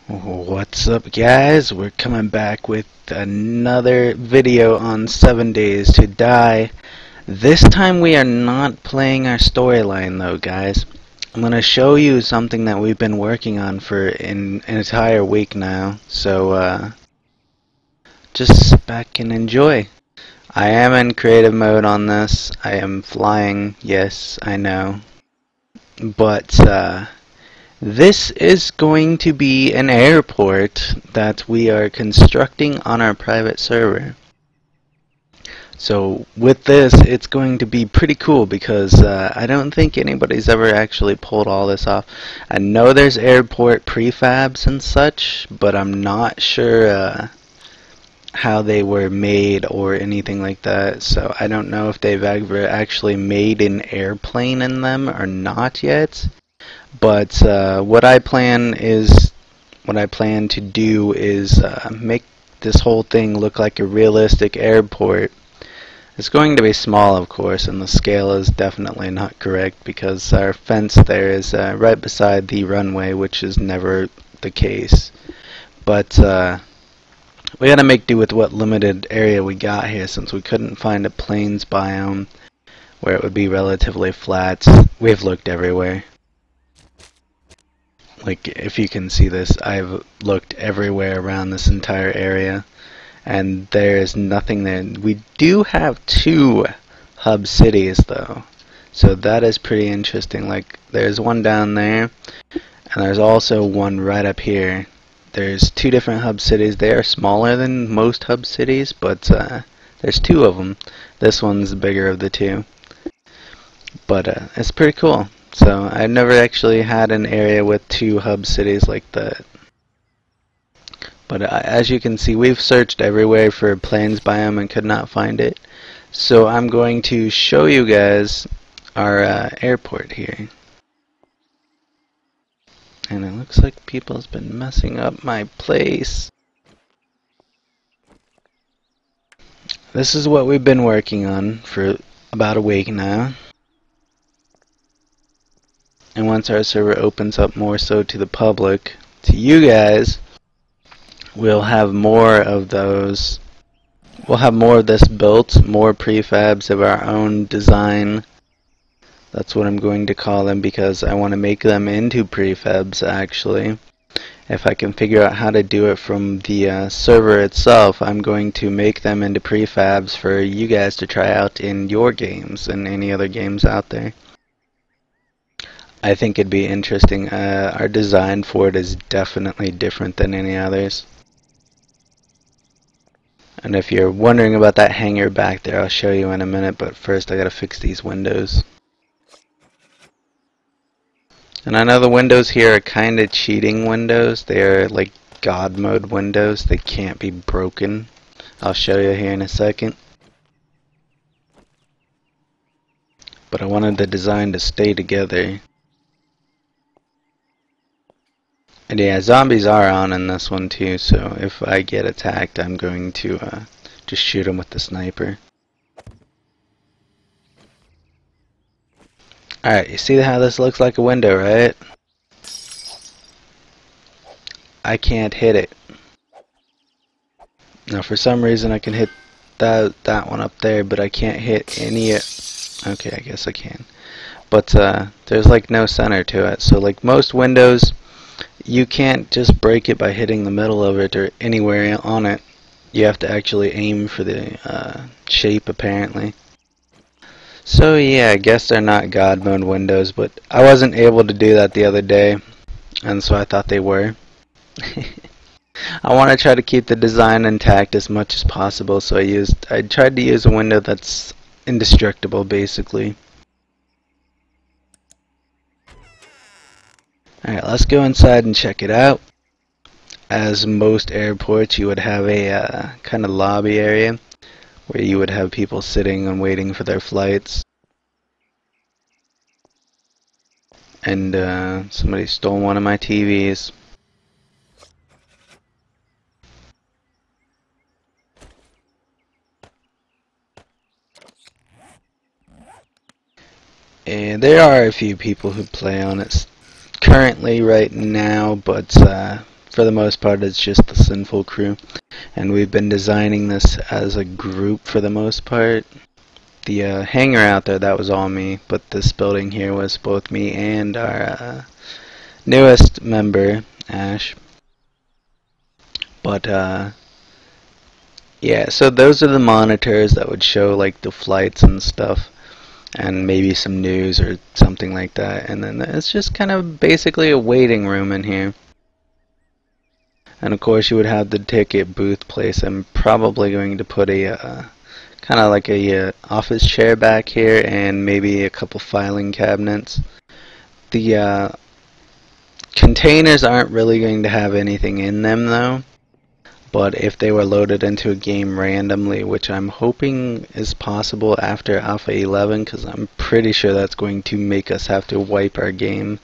What's up, guys? We're coming back with another video on 7 Days to Die. This time we are not playing our storyline though, guys. I'm going to show you something that we've been working on for an entire week now. So just sit back and enjoy. I am in creative mode on this. I am flying, yes, I know. But this is going to be an airport that we are constructing on our private server. So with this, it's going to be pretty cool because I don't think anybody's ever actually pulled all this off. I know there's airport prefabs and such, but I'm not sure how they were made or anything like that. So I don't know if they've ever actually made an airplane in them or not yet. But what I plan to do is make this whole thing look like a realistic airport. It's going to be small, of course, and the scale is definitely not correct because our fence there is right beside the runway, which is never the case. But we gotta make do with what limited area we got here, since we couldn't find a plains biome where it would be relatively flat. We've looked everywhere. Like, if you can see this, I've looked everywhere around this entire area, and there is nothing there. We do have 2 hub cities, though, so that is pretty interesting. Like, there's one down there, and there's also one right up here. There's 2 different hub cities. They are smaller than most hub cities, but there's 2 of them. This one's the bigger of the 2. But it's pretty cool. So I've never actually had an area with 2 hub cities like that. But as you can see, we've searched everywhere for a plains biome and could not find it. So I'm going to show you guys our airport here. And it looks like people's been messing up my place. This is what we've been working on for about a week now. And once our server opens up more so to the public, to you guys, we'll have more of those. We'll have more of this built, more prefabs of our own design. That's what I'm going to call them because I want to make them into prefabs, actually. If I can figure out how to do it from the server itself, I'm going to make them into prefabs for you guys to try out in your games and any other games out there. I think it'd be interesting. Our design for it is definitely different than any others. And if you're wondering about that hangar back there, I'll show you in a minute, but first I gotta fix these windows. And I know the windows here are kinda cheating windows. They're like God mode windows. They can't be broken. I'll show you here in a second. But I wanted the design to stay together. And yeah, zombies are on in this one too, so if I get attacked, I'm going to just shoot them with the sniper. Alright, you see how this looks like a window, right? I can't hit it. Now for some reason I can hit that one up there, but I can't hit any... Okay, I guess I can. But there's like no center to it, so like most windows, you can't just break it by hitting the middle of it or anywhere on it. You have to actually aim for the shape, apparently. So yeah, I guess they're not God mode windows, but I wasn't able to do that the other day, and so I thought they were. I want to try to keep the design intact as much as possible, so I tried to use a window that's indestructible, basically. Alright, let's go inside and check it out. As most airports, you would have a kind of lobby area where you would have people sitting and waiting for their flights. And somebody stole one of my TVs. And there are a few people who play on it currently right now, but for the most part it's just the Sinful crew, and we've been designing this as a group for the most part. The hangar out there, that was all me, but this building here was both me and our newest member, Ash. But yeah, so those are the monitors that would show like the flights and stuff, and maybe some news or something like that. And then it's just kind of basically a waiting room in here. And of course you would have the ticket booth place. I'm probably going to put a kind of like a office chair back here and maybe a couple filing cabinets. The containers aren't really going to have anything in them though, but if they were loaded into a game randomly, which I'm hoping is possible after Alpha 11, because I'm pretty sure that's going to make us have to wipe our game.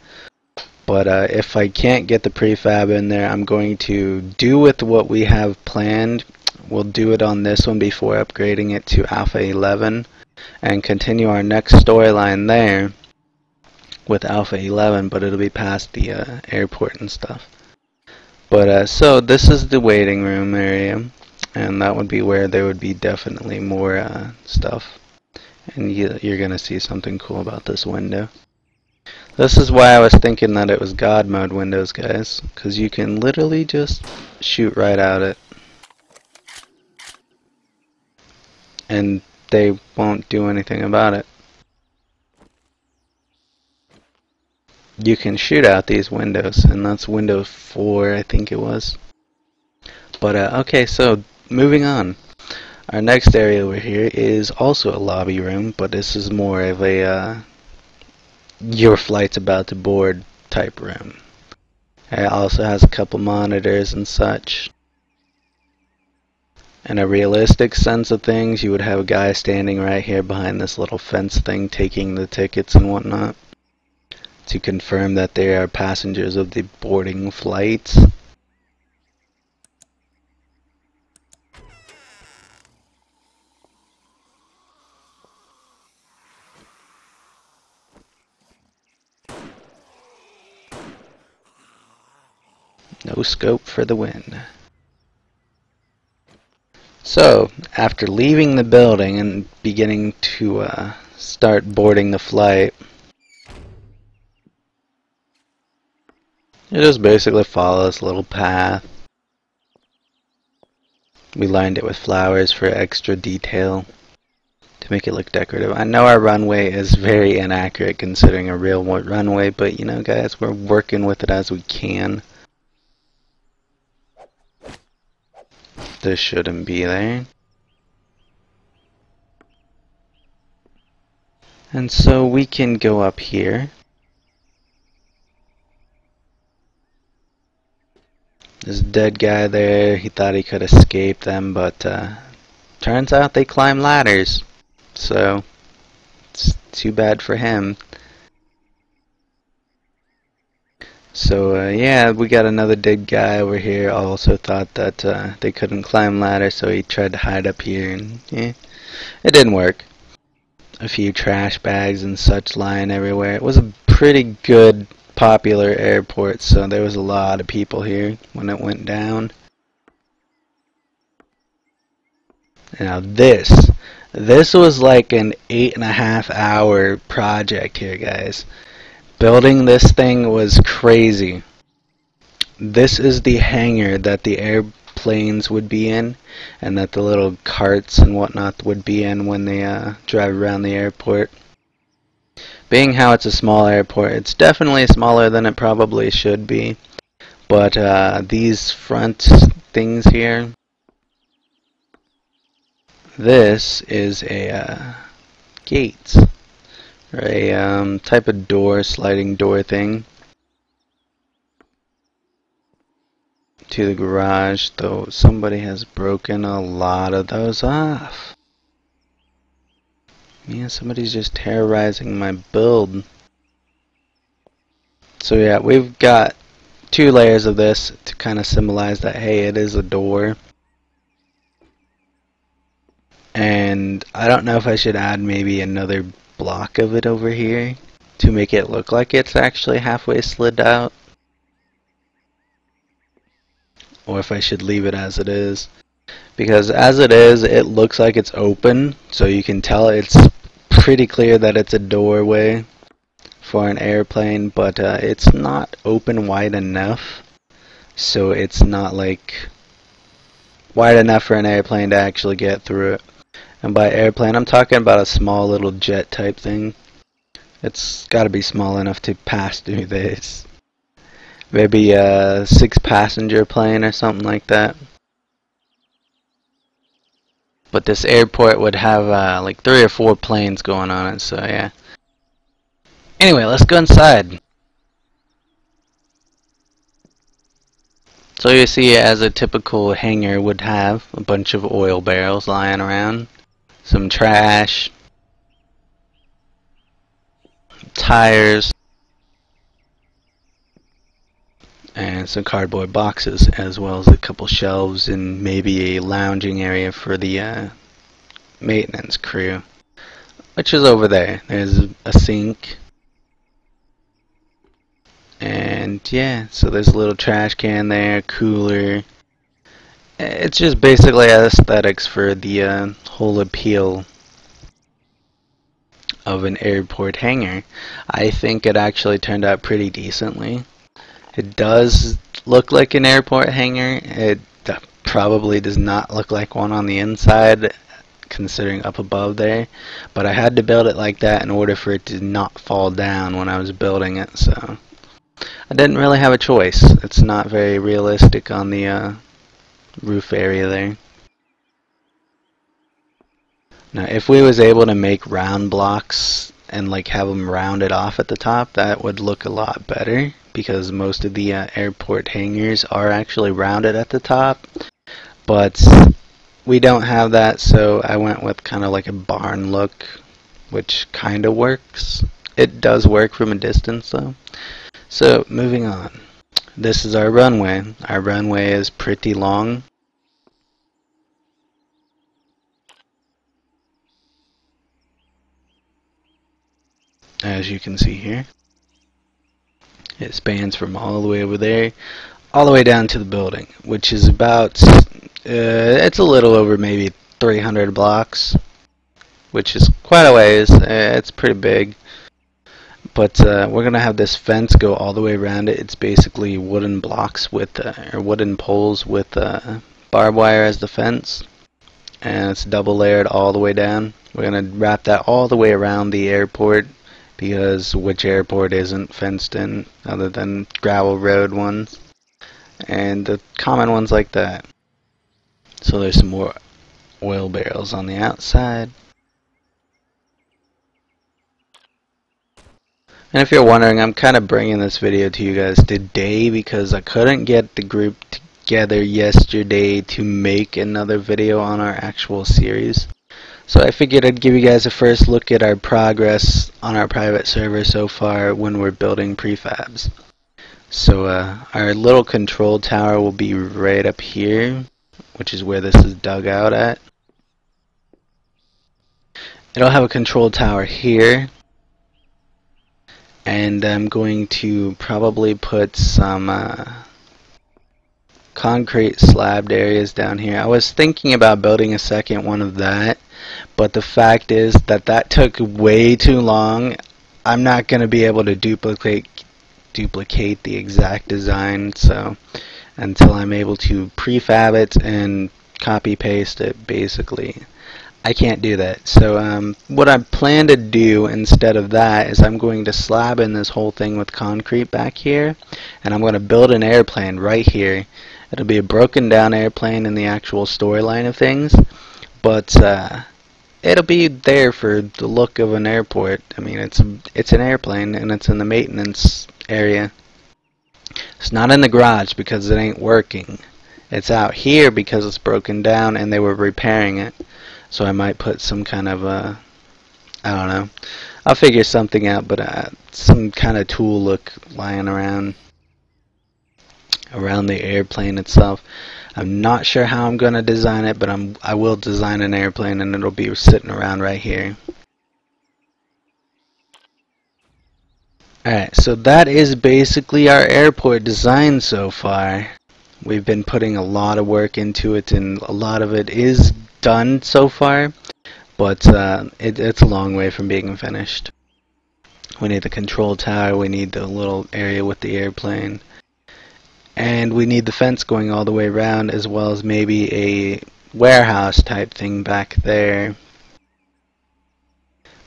But if I can't get the prefab in there, I'm going to do with what we have planned. We'll do it on this one before upgrading it to Alpha 11 and continue our next storyline there with Alpha 11, but it'll be past the airport and stuff. But so this is the waiting room area, and that would be where there would be definitely more stuff. And you're gonna see something cool about this window. This is why I was thinking that it was God mode windows, guys, because you can literally just shoot right at it, and they won't do anything about it. You can shoot out these windows, and that's window 4, I think it was. But okay, so moving on. Our next area over here is also a lobby room, but this is more of a your flight's about to board type room. It also has a couple monitors and such. In a realistic sense of things, you would have a guy standing right here behind this little fence thing taking the tickets and whatnot to confirm that they are passengers of the boarding flights. No scope for the win. So, after leaving the building and beginning to start boarding the flight, you just basically follow this little path. We lined it with flowers for extra detail to make it look decorative. I know our runway is very inaccurate considering a real runway, but you know guys, we're working with it as we can. This shouldn't be there. And so we can go up here. This dead guy there, he thought he could escape them, but turns out they climb ladders. So, it's too bad for him. So yeah, we got another dead guy over here. Also thought that they couldn't climb ladders, so he tried to hide up here, and yeah, it didn't work. A few trash bags and such lying everywhere. It was a pretty good, popular airport, so there was a lot of people here when it went down. Now this was like an 8.5 hour project here, guys. Building this thing was crazy. This is the hangar that the airplanes would be in, and that the little carts and whatnot would be in when they drive around the airport. Being how it's a small airport, it's definitely smaller than it probably should be. But these front things here, this is a gate. Or a type of door, sliding door thing to the garage, though somebody has broken a lot of those off. Man, somebody's just terrorizing my build. So yeah, we've got 2 layers of this to kind of symbolize that, hey, it is a door. And I don't know if I should add maybe another block of it over here to make it look like it's actually halfway slid out. or if I should leave it as it is. Because as it is, it looks like it's open, so you can tell it's pretty clear that it's a doorway for an airplane, but it's not open wide enough, so it's not like wide enough for an airplane to actually get through it. And by airplane, I'm talking about a small little jet type thing. It's got to be small enough to pass through this. Maybe a 6-passenger plane or something like that. But this airport would have like 3 or 4 planes going on it, so yeah. Anyway, let's go inside. So you see, as a typical hangar would have, a bunch of oil barrels lying around, some trash, tires, and some cardboard boxes, as well as a couple shelves and maybe a lounging area for the maintenance crew, which is over there. There's a sink, and yeah, so there's a little trash can there, cooler. It's just basically aesthetics for the whole appeal of an airport hangar. I think it actually turned out pretty decently. It does look like an airport hangar. It probably does not look like one on the inside, considering up above there, but I had to build it like that in order for it to not fall down when I was building it, so I didn't really have a choice. It's not very realistic on the roof area there. Now if we was able to make round blocks and like have them rounded off at the top, that would look a lot better, because most of the airport hangars are actually rounded at the top, but we don't have that, so I went with kind of like a barn look, which kind of works. It does work from a distance though. So moving on, this is our runway. Our runway is pretty long. As you can see here, it spans from all the way over there all the way down to the building, which is about it's a little over maybe 300 blocks, which is quite a ways. It's pretty big, but we're gonna have this fence go all the way around it. It's basically wooden blocks with or wooden poles with barbed wire as the fence, and it's double layered all the way down. We're gonna wrap that all the way around the airport, because which airport isn't fenced in other than gravel road ones and the common ones like that. So there's some more oil barrels on the outside. And if you're wondering, I'm kind of bringing this video to you guys today because I couldn't get the group together yesterday to make another video on our actual series. So I figured I'd give you guys a first look at our progress on our private server so far when we're building prefabs. So our little control tower will be right up here, which is where this is dug out at. It'll have a control tower here, and I'm going to probably put some concrete slabbed areas down here. I was thinking about building a second one of that, but the fact is that that took way too long. I'm not going to be able to duplicate the exact design, so until I'm able to prefab it and copy paste it, basically I can't do that. So what I plan to do instead of that is I'm going to slab in this whole thing with concrete back here, and I'm going to build an airplane right here. It'll be a broken down airplane in the actual storyline of things, but it'll be there for the look of an airport. I mean, it's an airplane, and it's in the maintenance area. It's not in the garage because it ain't working. It's out here because it's broken down and they were repairing it. So I might put some kind of I don't know. I'll figure something out, but some kind of tool look lying around the airplane itself. I'm not sure how I'm going to design it, but I will design an airplane, and it'll be sitting around right here. Alright, so that is basically our airport design so far. We've been putting a lot of work into it, and a lot of it is done so far, but it's a long way from being finished. We need the control tower, we need the little area with the airplane, and we need the fence going all the way around, as well as maybe a warehouse type thing back there,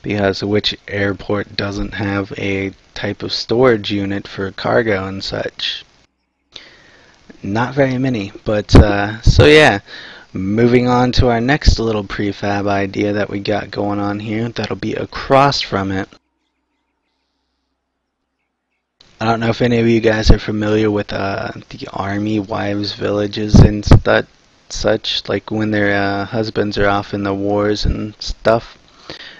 because which airport doesn't have a type of storage unit for cargo and such? Not very many, but so yeah, moving on to our next little prefab idea that we got going on here, that'll be across from it. I don't know if any of you guys are familiar with the army wives' villages and such, like when their husbands are off in the wars and stuff.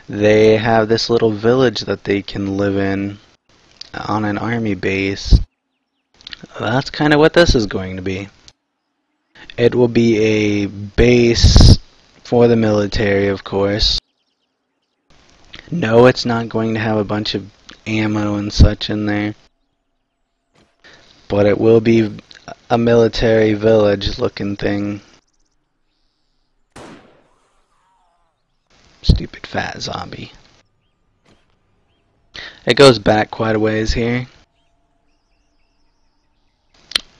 They have this little village that they can live in on an army base. That's kind of what this is going to be. It will be a base for the military, of course. No, it's not going to have a bunch of ammo and such in there, but it will be a military village looking thing. Stupid fat zombie. It goes back quite a ways here.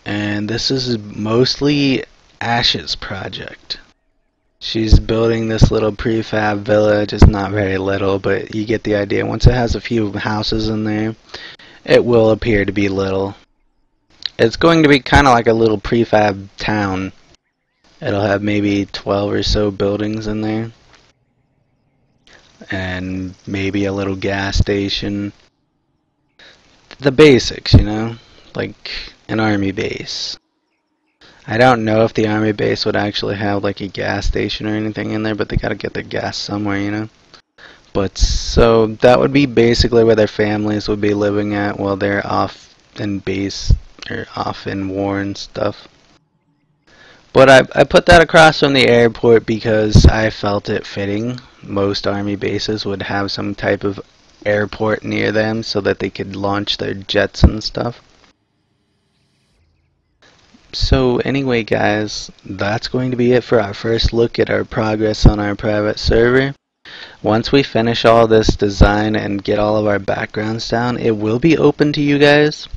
And this is mostly Ash's project. She's building this little prefab village. It's not very little, but you get the idea. Once it has a few houses in there, it will appear to be little. It's going to be kind of like a little prefab town. It'll have maybe 12 or so buildings in there, and maybe a little gas station. The basics, you know, like an army base. I don't know if the army base would actually have like a gas station or anything in there, but they gotta get their gas somewhere, you know. But so that would be basically where their families would be living at while they're off in base or off in war and stuff. But I put that across from the airport because I felt it fitting. Most army bases would have some type of airport near them so that they could launch their jets and stuff. So anyway guys, that's going to be it for our first look at our progress on our private server. Once we finish all this design and get all of our backgrounds down, it will be open to you guys,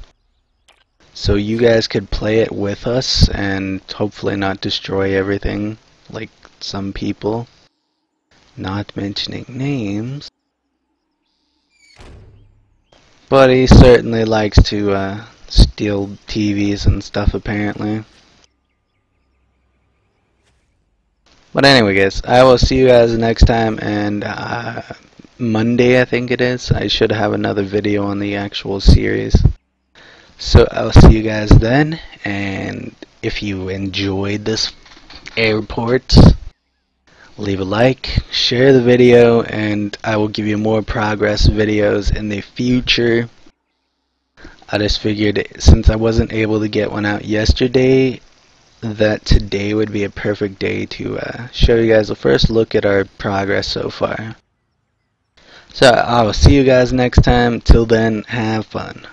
so you guys could play it with us and hopefully not destroy everything like some people, not mentioning names. But he certainly likes to steal TVs and stuff apparently. But anyway guys, I will see you guys next time, and Monday I think it is, I should have another video on the actual series. So I'll see you guys then, and if you enjoyed this airport, leave a like, share the video, and I will give you more progress videos in the future. I just figured since I wasn't able to get one out yesterday, that today would be a perfect day to show you guys a first look at our progress so far. So I will see you guys next time. Till then, have fun.